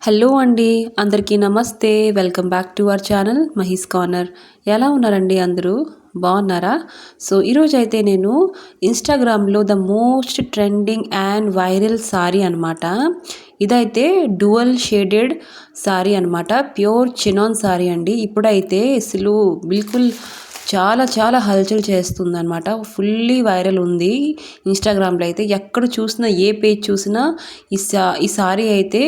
Hello అండి, అందరికీ నమస్తే. Welcome back to our channel Mahi's corner. ఎలా ఉన్నారండి అందరూ? బాగున్నారా? సో ఈరోజు అయితే నేను ఇన్స్టాగ్రామ్లో the most trending and viral sorry అనమాట. ఇదైతే డ్యువల్ షేడెడ్ సారీ అనమాట. ప్యూర్ చినాన్ సారీ అండి. ఇప్పుడైతే అసలు బిల్కుల్ చాలా చాలా హల్చల్ చేస్తుందన్నమాట. ఫుల్లీ వైరల్ ఉంది ఇన్స్టాగ్రామ్లో అయితే. ఎక్కడ చూసినా ఏ పేజ్ చూసినా ఈ సారీ అయితే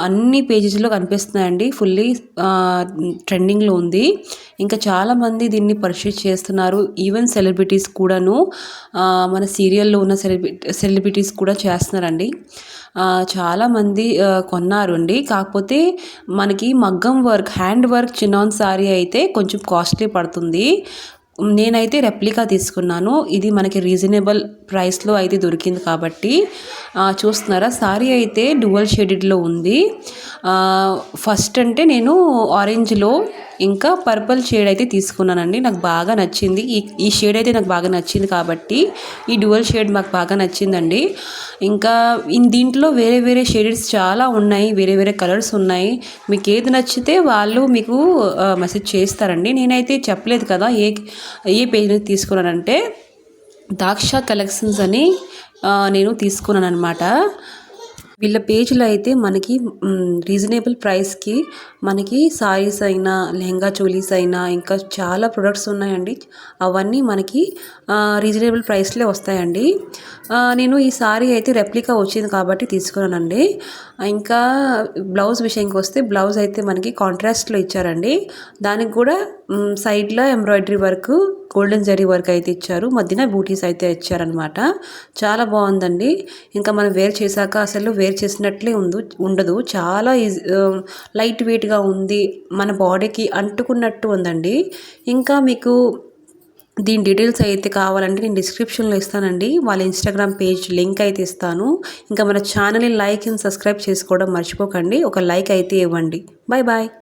అన్ని పేజెస్లో కనిపిస్తున్నాయండి. ఫుల్లీ ట్రెండింగ్లో ఉంది. ఇంకా చాలామంది దీన్ని పర్చేస్ చేస్తున్నారు. ఈవెన్ సెలబ్రిటీస్ కూడాను, మన సీరియల్లో ఉన్న సెలబ్రిటీస్ కూడా చేస్తున్నారండి. చాలామంది కొన్నారు అండి. కాకపోతే మనకి మగ్గం work, hand work chinon sorry అయితే కొంచెం కాస్ట్లీ పడుతుంది. నేనైతే రెప్లికా తీసుకున్నాను. ఇది మనకి రీజనబుల్ ప్రైస్లో అయితే దొరికింది కాబట్టి. చూస్తున్నారా, సారీ అయితే డ్యువల్ షేడెడ్లో ఉంది. ఫస్ట్ అంటే నేను ఆరెంజ్లో ఇంకా పర్పుల్ షేడ్ అయితే తీసుకున్నానండి. నాకు బాగా నచ్చింది. ఈ షేడ్ అయితే నాకు బాగా నచ్చింది కాబట్టి ఈ డ్యువల్ షేడ్ మాకు బాగా నచ్చిందండి. ఇంకా దీంట్లో వేరే వేరే షేడ్స్ చాలా ఉన్నాయి, వేరే వేరే కలర్స్ ఉన్నాయి. మీకు ఏది నచ్చితే వాళ్ళు మీకు మెసేజ్ చేస్తారండి. నేనైతే చెప్పలేదు కదా ఏ పేజ్ నుంచి తీసుకున్నానంటే దాక్ష కలెక్షన్స్ అని నేను తీసుకున్నాను అనమాట. వీళ్ళ పేజ్లో అయితే మనకి రీజనబుల్ ప్రైస్కి మనకి సారీస్ అయినా, లెహంగా చోలీస్ అయినా, ఇంకా చాలా ప్రొడక్ట్స్ ఉన్నాయండి. అవన్నీ మనకి రీజనబుల్ ప్రైస్లే వస్తాయండి. నేను ఈ సారీ అయితే రెప్లికా వచ్చింది కాబట్టి తీసుకున్నానండి. ఇంకా బ్లౌజ్ విషయానికి వస్తే, బ్లౌజ్ అయితే మనకి కాంట్రాస్ట్లో ఇచ్చారండి. దానికి కూడా సైడ్లో embroidery work, golden zari work అయితే ఇచ్చారు. మధ్యన బూటీస్ అయితే ఇచ్చారనమాట. చాలా బాగుందండి. ఇంకా మనం వేర్ చేశాక అసలు వేర్ చేసినట్లే ఉండదు. చాలా లైట్ వెయిట్గా ఉంది, మన బాడీకి అంటుకున్నట్టు ఉందండి. ఇంకా మీకు దీని డీటెయిల్స్ అయితే కావాలంటే నేను డిస్క్రిప్షన్లో ఇస్తానండి. వాళ్ళ ఇన్స్టాగ్రామ్ పేజ్ లింక్ అయితే ఇస్తాను. ఇంకా మన ఛానల్ని లైక్ అండ్ సబ్స్క్రైబ్ చేసుకోవడం మర్చిపోకండి. ఒక లైక్ అయితే ఇవ్వండి. Bye bye.